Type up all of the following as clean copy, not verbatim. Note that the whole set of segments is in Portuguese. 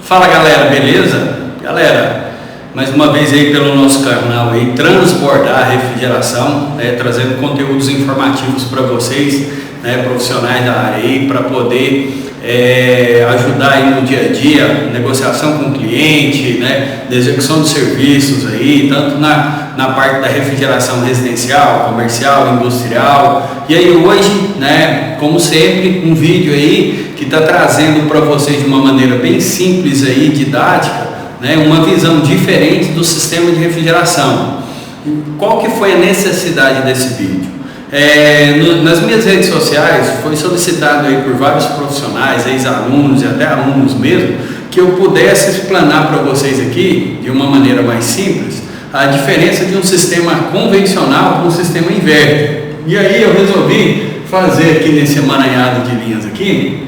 Fala galera, beleza? Galera, mais uma vez aí pelo nosso canal aí, Transbordar Refrigeração, trazendo conteúdos informativos para vocês, profissionais da área aí, para poder ajudar aí no dia a dia, negociação com o cliente, da execução de serviços aí, tanto na parte da refrigeração residencial, comercial, industrial. E aí hoje, como sempre, um vídeo aí que está trazendo para vocês de uma maneira bem simples aí, didática, uma visão diferente do sistema de refrigeração. Qual que foi a necessidade desse vídeo? Nas minhas redes sociais foi solicitado aí por vários profissionais, ex-alunos e até alunos mesmo, que eu pudesse explanar para vocês aqui, de uma maneira mais simples, a diferença de um sistema convencional para um sistema inverter. E aí eu resolvi fazer aqui nesse emaranhado de linhas aqui,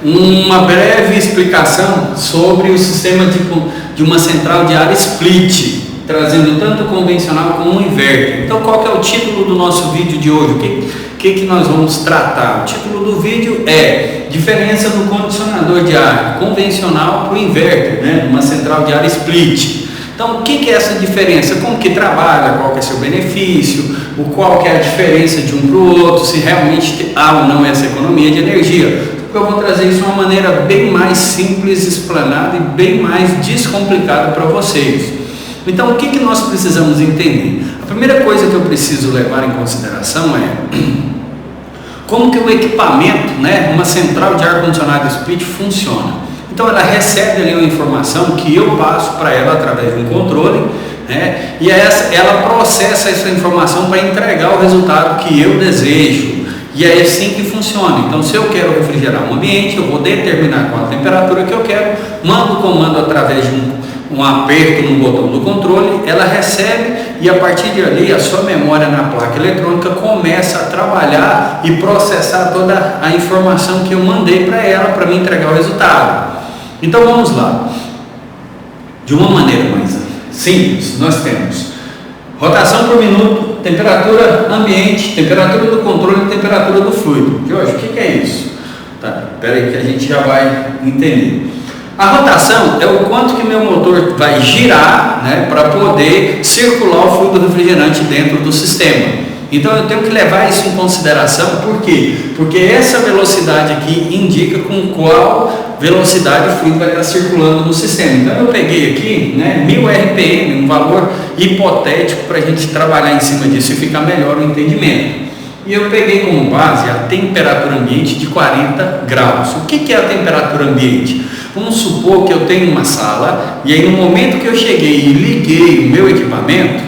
uma breve explicação sobre o sistema de uma central de ar split, trazendo tanto o convencional como o inverter. Então, qual que é o título do nosso vídeo de hoje? O que nós vamos tratar? O título do vídeo é Diferença do condicionador de ar convencional para o inverter, uma central de ar split. Então, o que é essa diferença? Como que trabalha? Qual que é seu benefício? Qual que é a diferença de um para o outro? Se realmente há ou não essa economia de energia? Eu vou trazer isso de uma maneira bem mais simples, explanada e bem mais descomplicada para vocês. Então, o que nós precisamos entender? A primeira coisa que eu preciso levar em consideração é como que o equipamento, uma central de ar-condicionado split funciona. Então, ela recebe ali uma informação que eu passo para ela através de um controle, e ela processa essa informação para entregar o resultado que eu desejo. E é assim que funciona. Então, se eu quero refrigerar um ambiente, eu vou determinar qual a temperatura que eu quero, mando o comando através de um aperto no botão do controle, ela recebe e a partir de ali a sua memória na placa eletrônica começa a trabalhar e processar toda a informação que eu mandei para ela para me entregar o resultado. Então vamos lá. De uma maneira mais simples, nós temos rotação por minuto, temperatura ambiente, temperatura do controle e temperatura do fluido. Jorge, o que é isso? Tá, espera aí que a gente já vai entender. A rotação é o quanto que meu motor vai girar, para poder circular o fluido refrigerante dentro do sistema. Então eu tenho que levar isso em consideração, por quê? Porque essa velocidade aqui indica com qual velocidade o fluido vai estar circulando no sistema. Então eu peguei aqui 1000 RPM, um valor hipotético para a gente trabalhar em cima disso e ficar melhor o entendimento. E eu peguei como base a temperatura ambiente de 40 graus. O que é a temperatura ambiente? Vamos supor que eu tenho uma sala e aí no momento que eu cheguei e liguei o meu equipamento,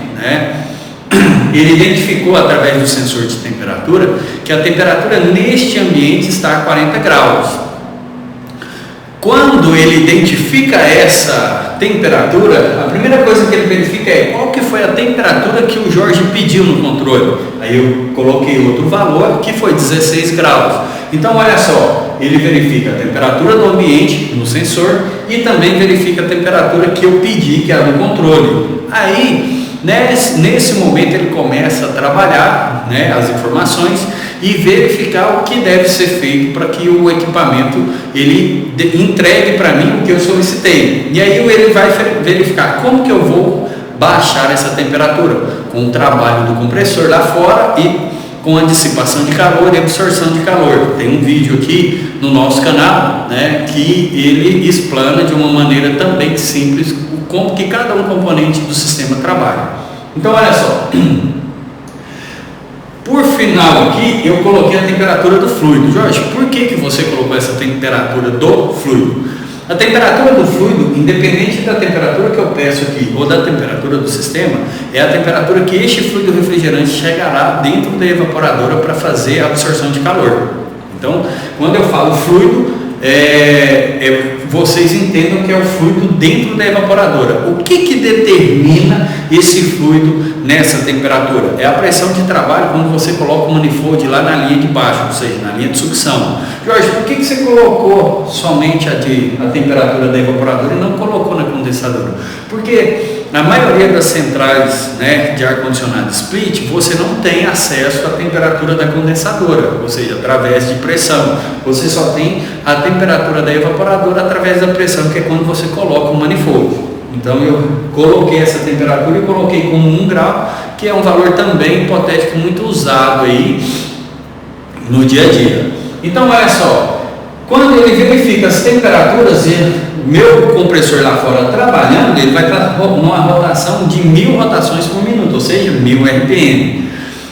ele identificou através do sensor de temperatura que a temperatura neste ambiente está a 40 graus. Quando ele identifica essa temperatura, a primeira coisa que ele verifica é qual que foi a temperatura que o Jorge pediu no controle. Aí eu coloquei outro valor que foi 16 graus. Então olha só, ele verifica a temperatura do ambiente no sensor e também verifica a temperatura que eu pedi, que era no controle. Aí, nesse momento ele começa a trabalhar as informações e verificar o que deve ser feito para que o equipamento ele entregue para mim o que eu solicitei. E aí ele vai verificar como que eu vou baixar essa temperatura, com o trabalho do compressor lá fora e com a dissipação de calor e absorção de calor. Tem um vídeo aqui no nosso canal, que ele explana de uma maneira também simples como que cada um componente do sistema trabalha. Então olha só, por final aqui eu coloquei a temperatura do fluido. Jorge, por que você colocou essa temperatura do fluido? A temperatura do fluido, independente da temperatura que eu peço aqui ou da temperatura do sistema, é a temperatura que este fluido refrigerante chegará dentro da evaporadora para fazer a absorção de calor. Então, quando eu falo fluido, vocês entendam que é o fluido dentro da evaporadora. O que determina esse fluido nessa temperatura? É a pressão de trabalho quando você coloca o manifold lá na linha de baixo, ou seja, na linha de sucção. Jorge, por que você colocou somente a temperatura da evaporadora e não colocou na condensadora? Porque na maioria das centrais, né, de ar-condicionado split, você não tem acesso à temperatura da condensadora, ou seja, através de pressão. Você só tem a temperatura da evaporadora através da pressão, que é quando você coloca o manifold. Então eu coloquei essa temperatura e coloquei como 1 grau, que é um valor também hipotético muito usado aí no dia a dia. Então olha só, quando ele verifica as temperaturas, o meu compressor lá fora trabalhando, ele vai estar numa rotação de 1000 rotações por minuto, ou seja, 1000 RPM.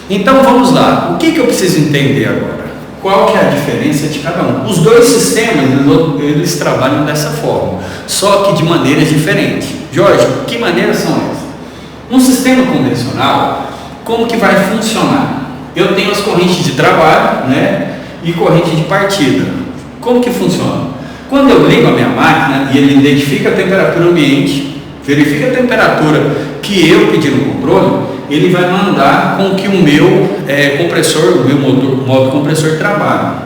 Então vamos lá, o que eu preciso entender agora? Qual que é a diferença de cada um? Os dois sistemas, eles trabalham dessa forma, só que de maneiras diferentes. Jorge, que maneiras são essas? Um sistema convencional, como que vai funcionar? Eu tenho as correntes de trabalho, né, e corrente de partida. Como que funciona? Quando eu ligo a minha máquina e ele identifica a temperatura ambiente, verifica a temperatura que eu pedi no controle, ele vai mandar com que o meu compressor, o meu modo compressor trabalhe.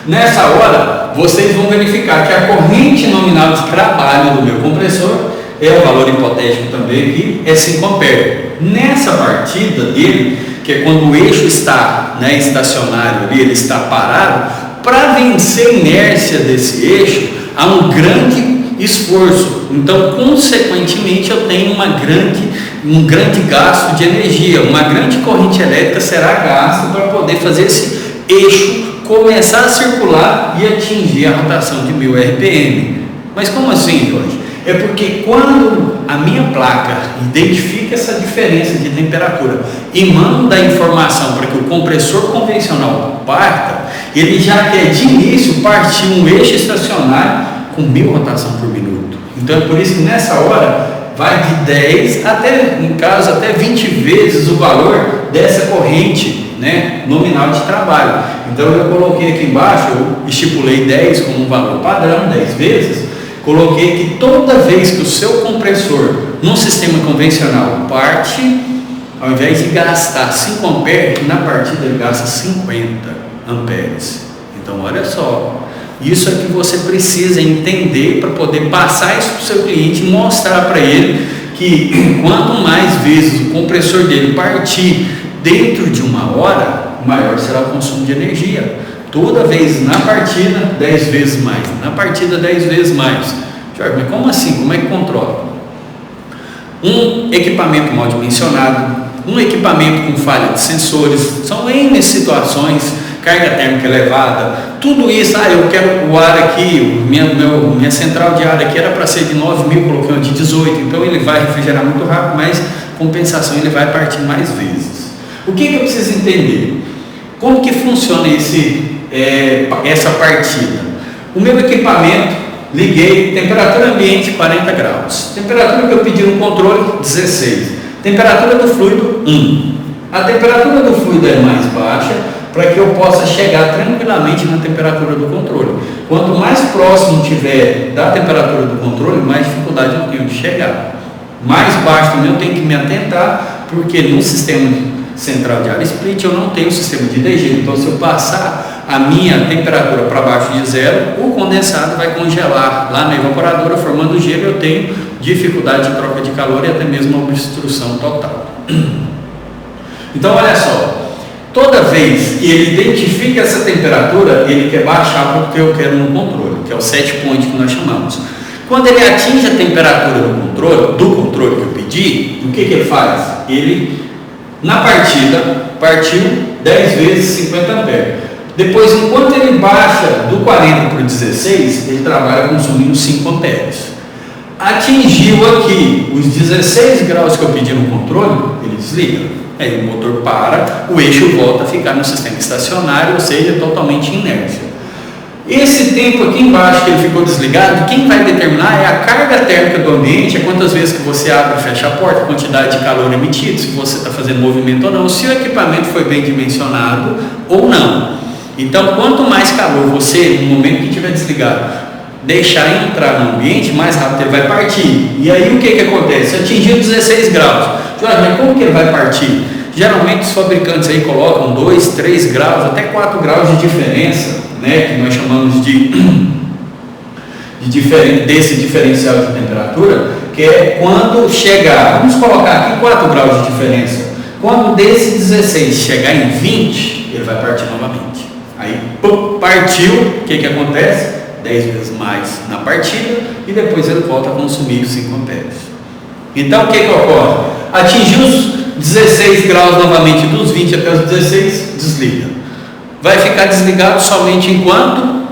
Nessa hora, vocês vão verificar que a corrente nominal de trabalho do meu compressor, é o valor hipotético também aqui, é 5 amperes. Nessa partida dele, que é quando o eixo está, né, estacionário ali, ele está parado, para vencer a inércia desse eixo, há um grande esforço. Então, consequentemente, eu tenho um grande gasto de energia, uma grande corrente elétrica será gasta para poder fazer esse eixo começar a circular e atingir a rotação de 1000 RPM. Mas como assim, Jorge? É porque quando a minha placa identifica essa diferença de temperatura e manda a informação para que o compressor convencional parta, ele já quer de início partir um eixo estacionário com 1000 rotações por minuto. Então é por isso que nessa hora vai de 10 até, em caso, até 20 vezes o valor dessa corrente, né, nominal de trabalho. Então eu coloquei aqui embaixo, eu estipulei 10 como um valor padrão, 10 vezes. Coloquei que toda vez que o seu compressor num sistema convencional parte, ao invés de gastar 5 amperes, na partida ele gasta 50 amperes. Então olha só, isso é que você precisa entender para poder passar isso para o seu cliente e mostrar para ele que quanto mais vezes o compressor dele partir dentro de 1 hora, maior será o consumo de energia. Toda vez na partida, 10 vezes mais. Na partida, 10 vezes mais. Jorge, mas como assim? Como é que controla? Um equipamento mal dimensionado, um equipamento com falha de sensores, são N situações, carga térmica elevada, tudo isso, eu quero o ar aqui, minha central de ar aqui era para ser de 9.000, coloquei uma de 18, então ele vai refrigerar muito rápido, mas compensação ele vai partir mais vezes. O que eu preciso entender? Como que funciona essa partida? O meu equipamento, liguei, temperatura ambiente 40 graus, temperatura que eu pedi no controle 16, temperatura do fluido 1. A temperatura do fluido é mais baixa para que eu possa chegar tranquilamente na temperatura do controle. Quanto mais próximo tiver da temperatura do controle, mais dificuldade eu tenho de chegar. Mais baixo também eu tenho que me atentar, porque no sistema central de ar split eu não tenho sistema de degelo, então se eu passar a minha temperatura para baixo de 0, o condensado vai congelar lá na evaporadora formando gelo e eu tenho dificuldade de troca de calor e até mesmo uma obstrução total. Então olha só, toda vez que ele identifica essa temperatura, ele quer baixar porque eu quero no controle, que é o set point que nós chamamos. Quando ele atinge a temperatura do controle que eu pedi, o que ele faz? Ele, na partida, partiu 10 vezes 50 amperes. Depois, enquanto ele baixa do 40 para o 16, ele trabalha consumindo 5 amperes. Atingiu aqui os 16 graus que eu pedi no controle, ele desliga. Aí o motor para, o eixo volta a ficar no sistema estacionário, ou seja, totalmente inércia. Esse tempo aqui embaixo que ele ficou desligado, quem vai determinar é a carga térmica do ambiente, é quantas vezes que você abre e fecha a porta, a quantidade de calor emitido, se você está fazendo movimento ou não, se o equipamento foi bem dimensionado ou não. Então, quanto mais calor você, no momento que estiver desligado, deixar entrar no ambiente, mais rápido ele vai partir. E aí o que acontece? Atingiu 16 graus. Jorge, mas como que ele vai partir? Geralmente os fabricantes aí colocam 2, 3 graus, até 4 graus de diferença, né, que nós chamamos desse diferencial de temperatura, que é quando chegar, vamos colocar aqui 4 graus de diferença. Quando desse 16 chegar em 20, ele vai partir novamente. Aí, pum, partiu, o que acontece? 10 vezes mais na partida e depois ele volta a consumir os 5 amperes. Então, o que ocorre? Atingiu os 16 graus novamente, dos 20 até os 16, desliga. Vai ficar desligado somente enquanto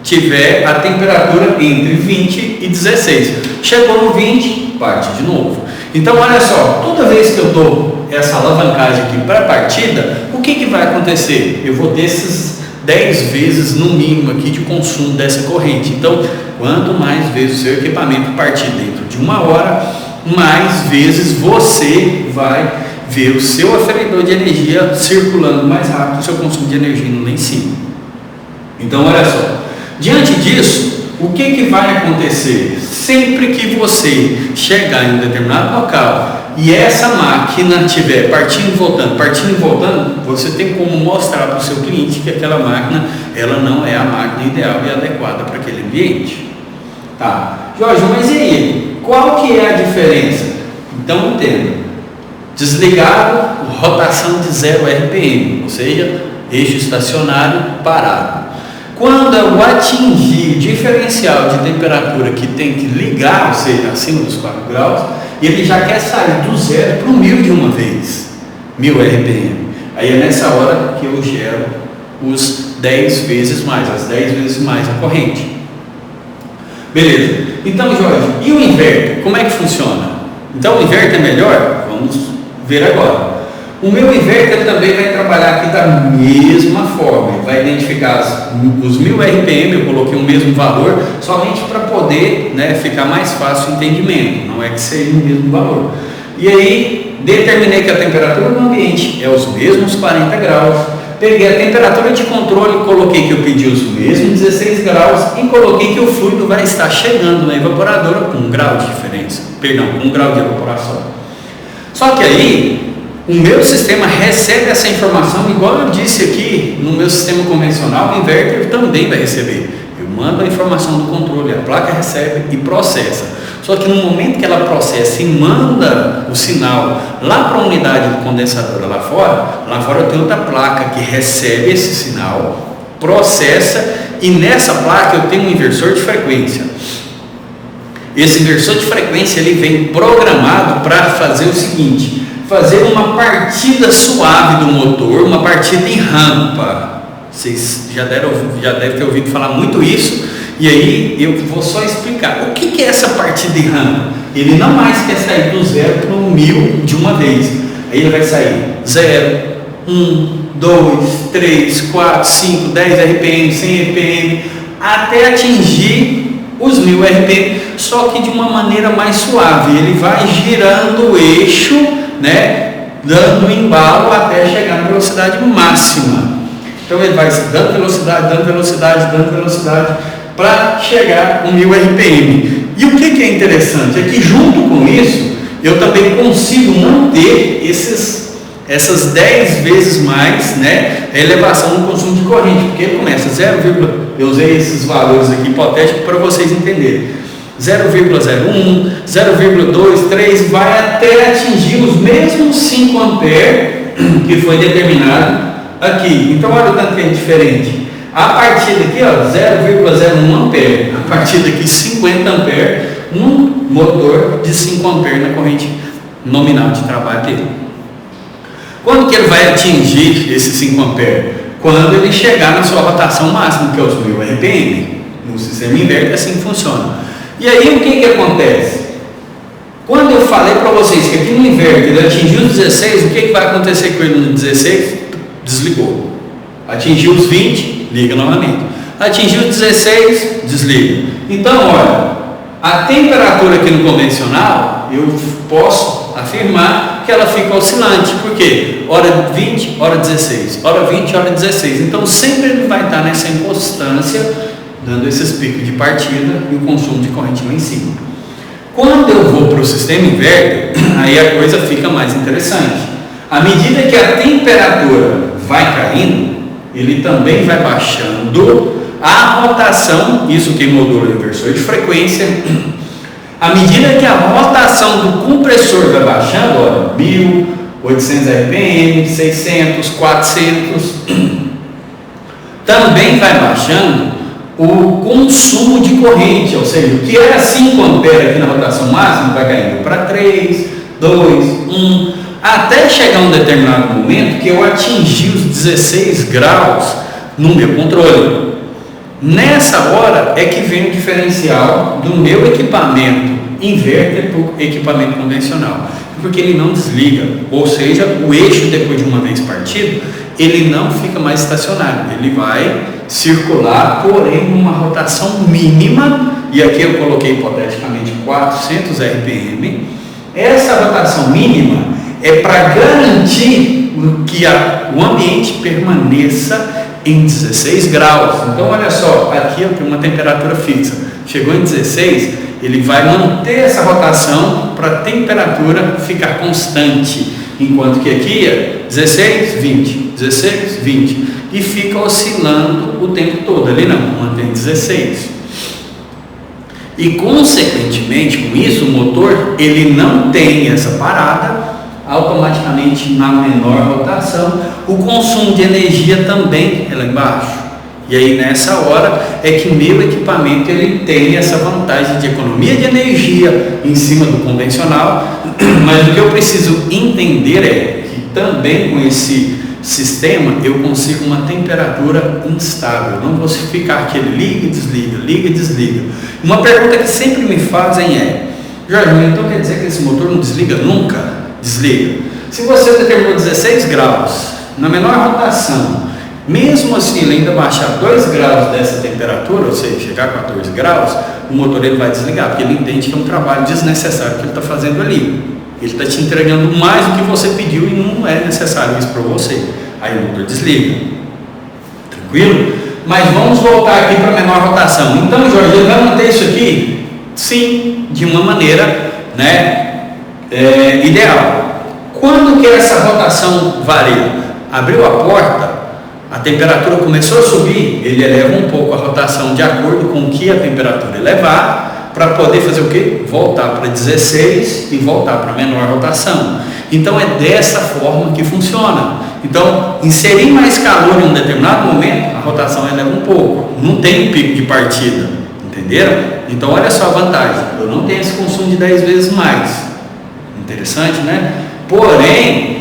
tiver a temperatura entre 20 e 16. Chegou no 20, parte de novo. Então, olha só, toda vez que eu dou essa alavancagem aqui para a partida, o que vai acontecer? Eu vou desses 10 vezes no mínimo aqui de consumo dessa corrente. Então, quanto mais vezes o seu equipamento partir dentro de 1 hora, mais vezes você vai ver o seu aferidor de energia circulando mais rápido, o seu consumo de energia indo lá em cima. Então, olha só, diante disso, o que vai acontecer? Sempre que você chegar em um determinado local e essa máquina estiver partindo e voltando, você tem como mostrar para o seu cliente que aquela máquina, ela não é a máquina ideal e adequada para aquele ambiente. Tá, Jorge, mas e aí? Qual que é a diferença? Então, entenda. Desligado, rotação de 0 RPM, ou seja, eixo estacionário parado. Quando eu atingir o diferencial de temperatura que tem que ligar, ou seja, acima dos 4 graus, ele já quer sair do 0 para o 1000 de uma vez, 1000 RPM. Aí é nessa hora que eu gero os 10 vezes mais, as 10 vezes mais a corrente. Beleza. Então, Jorge, e o inverter? Como é que funciona? Então, o inverter é melhor? Vamos ver agora. O meu inverter também vai trabalhar aqui da mesma forma. Ele vai identificar os 1000 RPM, eu coloquei o mesmo valor, somente para poder, né, ficar mais fácil o entendimento. Não é que seja o mesmo valor. E aí, determinei que a temperatura do ambiente é os mesmos 40 graus. Peguei a temperatura de controle, coloquei que eu pedi os mesmos 16 graus e coloquei que o fluido vai estar chegando na evaporadora com 1 grau de diferença. Perdão, 1 grau de evaporação. Só que aí, o meu sistema recebe essa informação, igual eu disse aqui, no meu sistema convencional, o inverter também vai receber. Eu mando a informação do controle, a placa recebe e processa. Só que no momento que ela processa e manda o sinal lá para a unidade do condensador lá fora tem outra placa que recebe esse sinal, processa, e nessa placa eu tenho um inversor de frequência. Esse inversor de frequência ele vem programado para fazer o seguinte: fazer uma partida suave do motor, uma partida em rampa. Vocês já devem ter ouvido falar muito isso. E aí eu vou só explicar o que é essa partida em rampa. Ele não mais quer sair do 0 para o 1000 de uma vez. Aí ele vai sair 0, 1, 2, 3, 4, 5, 10 RPM, 100 RPM, até atingir os 1000 RPM, só que de uma maneira mais suave. Ele vai girando o eixo, né, dando embalo até chegar na velocidade máxima. Então ele vai dando velocidade, para chegar a 1000 RPM. E o que é interessante é que junto com isso, eu também consigo manter essas 10 vezes mais, né, a elevação no consumo de corrente, porque ele começa 0, eu usei esses valores aqui hipotéticos para vocês entenderem. 0,01, 0,2, 3, vai até atingir os mesmos 5 amperes que foi determinado aqui. Então olha o tanto que é diferente. A partir daqui, 0,01 ampere, a partir daqui 50 ampere, num motor de 5 ampere na corrente nominal de trabalho dele. Quando que ele vai atingir esses 5 ampere? Quando ele chegar na sua rotação máxima, que é os 1000 RPM. No sistema inverter assim funciona. E aí o que acontece? Quando eu falei para vocês que aqui no inverter ele atingiu os 16, o que vai acontecer com ele no 16? Desligou. Atingiu os 20, liga novamente. Atingiu os 16, desliga. Então, olha, a temperatura aqui no convencional, eu posso afirmar que ela fica oscilante. Por quê? Hora 20, hora 16. Hora 20, hora 16. Então, sempre ele vai estar nessa inconstância, dando esses picos de partida e o consumo de corrente lá em cima. Quando eu vou para o sistema inverter, aí a coisa fica mais interessante. À medida que a temperatura vai caindo, ele também vai baixando a rotação, isso que modula o inversor de frequência, À medida que a rotação do compressor vai baixando, olha, 1.800 RPM, 600, 400, também vai baixando o consumo de corrente, ou seja, o que era 5 amperes aqui na rotação máxima vai caindo para 3, 2, 1, até chegar um determinado momento que eu atingi os 16 graus no meu controle. Nessa hora é que vem o diferencial do meu equipamento inverter para o equipamento convencional, porque ele não desliga, ou seja, o eixo depois de uma vez partido, ele não fica mais estacionário, ele vai circular, porém numa rotação mínima, e aqui eu coloquei hipoteticamente 400 RPM. Essa rotação mínima é para garantir que o ambiente permaneça em 16 graus. Então olha só, aqui eu tenho uma temperatura fixa, chegou em 16, ele vai manter essa rotação para a temperatura ficar constante, enquanto que aqui é 16, 20, 16, 20, e fica oscilando o tempo todo. Ali não, mantém 16. E consequentemente com isso o motor ele não tem essa parada, automaticamente na menor rotação o consumo de energia também é lá embaixo. E aí nessa hora é que o meu equipamento ele tem essa vantagem de economia de energia em cima do convencional, mas o que eu preciso entender é que também com esse sistema eu consigo uma temperatura instável, não vou ficar aquele liga e desliga. Uma pergunta que sempre me fazem é: Jorge, então quer dizer que esse motor não desliga nunca? Desliga. Se você determinou 16 graus na menor rotação, mesmo assim ele ainda baixar 2 graus dessa temperatura, ou seja, chegar a 14 graus, o motor ele vai desligar, porque ele entende que é um trabalho desnecessário que ele está fazendo ali. Ele está te entregando mais do que você pediu e não é necessário isso para você. Aí o motor desliga. Tranquilo? Mas vamos voltar aqui para a menor rotação. Então, Jorge, ele vai manter isso aqui? Sim, de uma maneira, ideal. Quando que essa rotação varia? Abriu a porta, a temperatura começou a subir, ele eleva um pouco a rotação de acordo com o que a temperatura elevar, para poder fazer o quê? Voltar para 16 e voltar para a menor rotação. Então é dessa forma que funciona. Então, inserir mais calor em um determinado momento, a rotação eleva um pouco, não tem um pico de partida, entenderam? Então olha só a vantagem, eu não tenho esse consumo de 10 vezes mais. Interessante, né? Porém,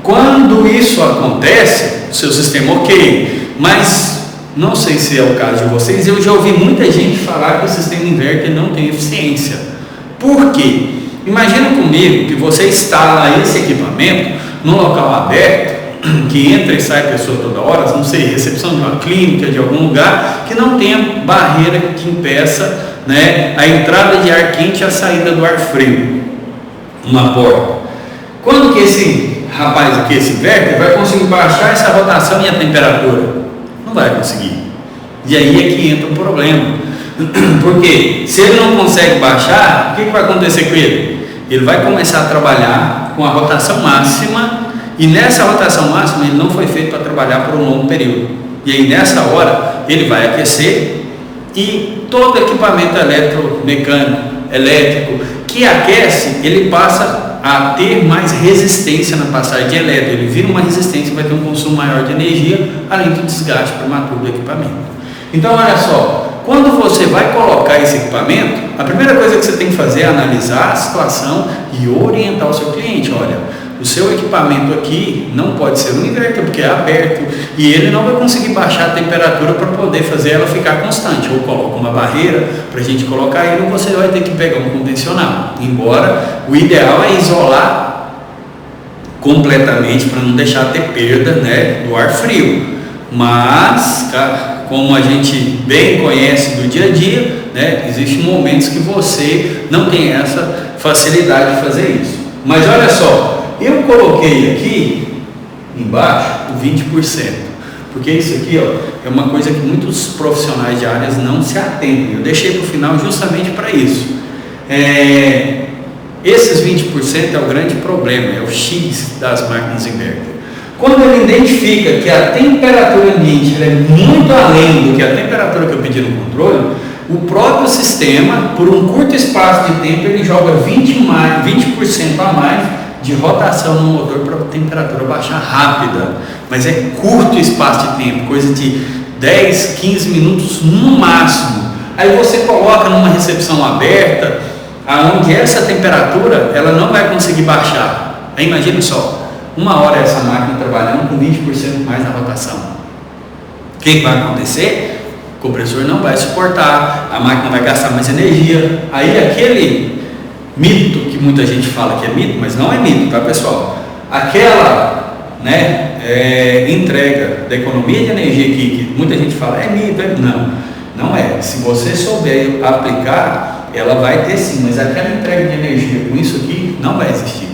quando isso acontece, o seu sistema ok, mas não sei se é o caso de vocês, eu já ouvi muita gente falar que o sistema inverter não tem eficiência. Por quê? Imagina comigo que você instala esse equipamento num local aberto, que entra e sai pessoa toda hora, não sei, recepção de uma clínica, de algum lugar, que não tenha barreira que impeça, a entrada de ar quente e a saída do ar frio, uma porta. Quando que esse rapaz aqui, esse inverter, vai conseguir baixar essa rotação e a temperatura? Não vai conseguir. E aí é que entra o problema. Porque se ele não consegue baixar, o que vai acontecer com ele? Ele vai começar a trabalhar com a rotação máxima, e nessa rotação máxima ele não foi feito para trabalhar por um longo período. E aí nessa hora ele vai aquecer, e todo equipamento eletromecânico, elétrico que aquece, ele passa a ter mais resistência na passagem de elétron, ele vira uma resistência e vai ter um consumo maior de energia, além do desgaste prematuro do equipamento. Então olha só, quando você vai colocar esse equipamento, a primeira coisa que você tem que fazer é analisar a situação e orientar o seu cliente. Olha, o seu equipamento aqui não pode ser um inverter porque é aberto e ele não vai conseguir baixar a temperatura para poder fazer ela ficar constante. Ou coloca uma barreira para a gente colocar ele, ou você vai ter que pegar um convencional. Embora o ideal é isolar completamente para não deixar ter perda do ar frio. Mas, como a gente bem conhece do dia a dia, existem momentos que você não tem essa facilidade de fazer isso. Mas olha só, eu coloquei aqui embaixo o 20%, porque isso aqui é uma coisa que muitos profissionais de áreas não se atendem. Eu deixei para o final justamente para isso. Esses 20% é o grande problema, é o X das máquinas inverter. Quando ele identifica que a temperatura ambiente é muito além do que a temperatura que eu pedi no controle, O próprio sistema, por um curto espaço de tempo, ele joga 20% a mais de rotação no motor para a temperatura baixar rápida, mas é curto espaço de tempo, coisa de 10, 15 minutos no máximo. Aí você coloca numa recepção aberta, aonde essa temperatura ela não vai conseguir baixar. Aí imagine só, uma hora essa máquina trabalhando com 20% mais na rotação. O que vai acontecer? O compressor não vai suportar, a máquina vai gastar mais energia. Aí aquele mito que muita gente fala que é mito, mas não é mito, tá pessoal? Aquela entrega da economia de energia que muita gente fala é mito, não é. Se você souber aplicar, ela vai ter sim, mas aquela entrega de energia com isso aqui não vai existir.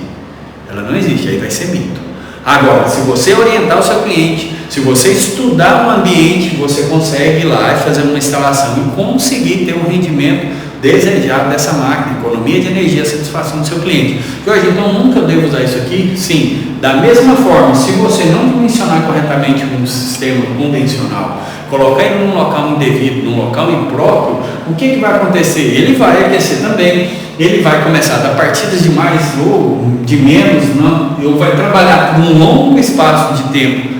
Ela não existe, aí vai ser mito. Agora, se você orientar o seu cliente, se você estudar o ambiente, você consegue ir lá e fazer uma instalação e conseguir ter um rendimento desejado dessa máquina, economia de energia, satisfação do seu cliente. Jorge, então nunca devo usar isso aqui? Sim. Da mesma forma, se você não dimensionar corretamente um sistema convencional, colocar ele num local indevido, num local impróprio, o que vai acontecer? Ele vai aquecer também, ele vai começar a dar partidas de mais ou de menos, ou vai trabalhar por um longo espaço de tempo,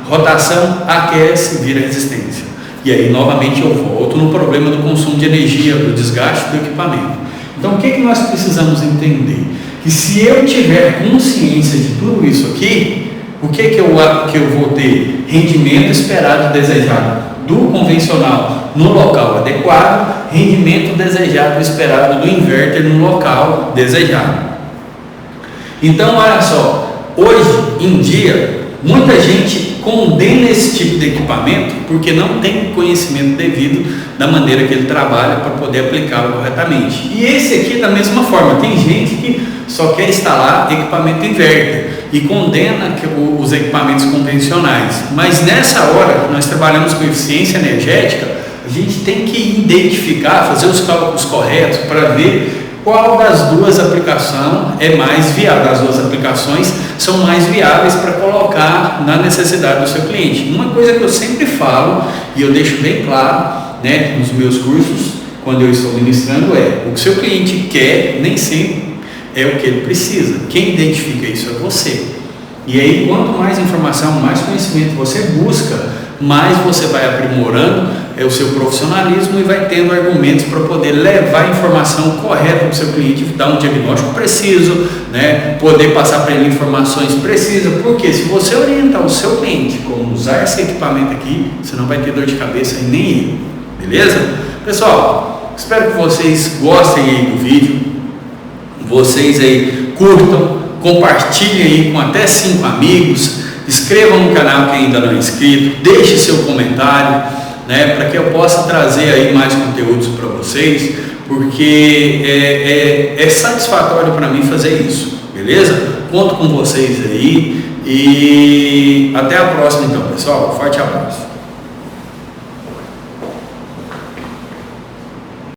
rotação, aquece, vira resistência. E aí, novamente, eu volto no problema do consumo de energia, do desgaste do equipamento. Então, o que nós precisamos entender? Que se eu tiver consciência de tudo isso aqui, o que eu vou ter? Rendimento esperado e desejado do convencional no local adequado, rendimento desejado e esperado do inverter no local desejado. Então, olha só, hoje em dia, muita gente condena esse tipo de equipamento porque não tem conhecimento devido da maneira que ele trabalha para poder aplicá-lo corretamente. E esse aqui da mesma forma, tem gente que só quer instalar equipamento inverter e condena os equipamentos convencionais. Mas nessa hora, nós trabalhamos com eficiência energética, a gente tem que identificar, fazer os cálculos corretos para ver qual das duas aplicações é mais viável, as duas aplicações são mais viáveis para colocar na necessidade do seu cliente. Uma coisa que eu sempre falo, e eu deixo bem claro, nos meus cursos, quando eu estou ministrando, o que o seu cliente quer, nem sempre é o que ele precisa. Quem identifica isso é você. E aí, quanto mais informação, mais conhecimento você busca, mais você vai aprimorando o seu profissionalismo e vai tendo argumentos para poder levar a informação correta para o seu cliente, dar um diagnóstico preciso, poder passar para ele informações precisas, porque se você orientar o seu cliente como usar esse equipamento aqui, você não vai ter dor de cabeça e nem ele, beleza? Pessoal, espero que vocês gostem aí do vídeo, vocês aí curtam, compartilhem aí com até 5 amigos, inscrevam no canal quem ainda não é inscrito, deixe seu comentário, para que eu possa trazer aí mais conteúdos para vocês, porque é satisfatório para mim fazer isso, beleza? Conto com vocês aí e até a próxima então, pessoal. Forte abraço.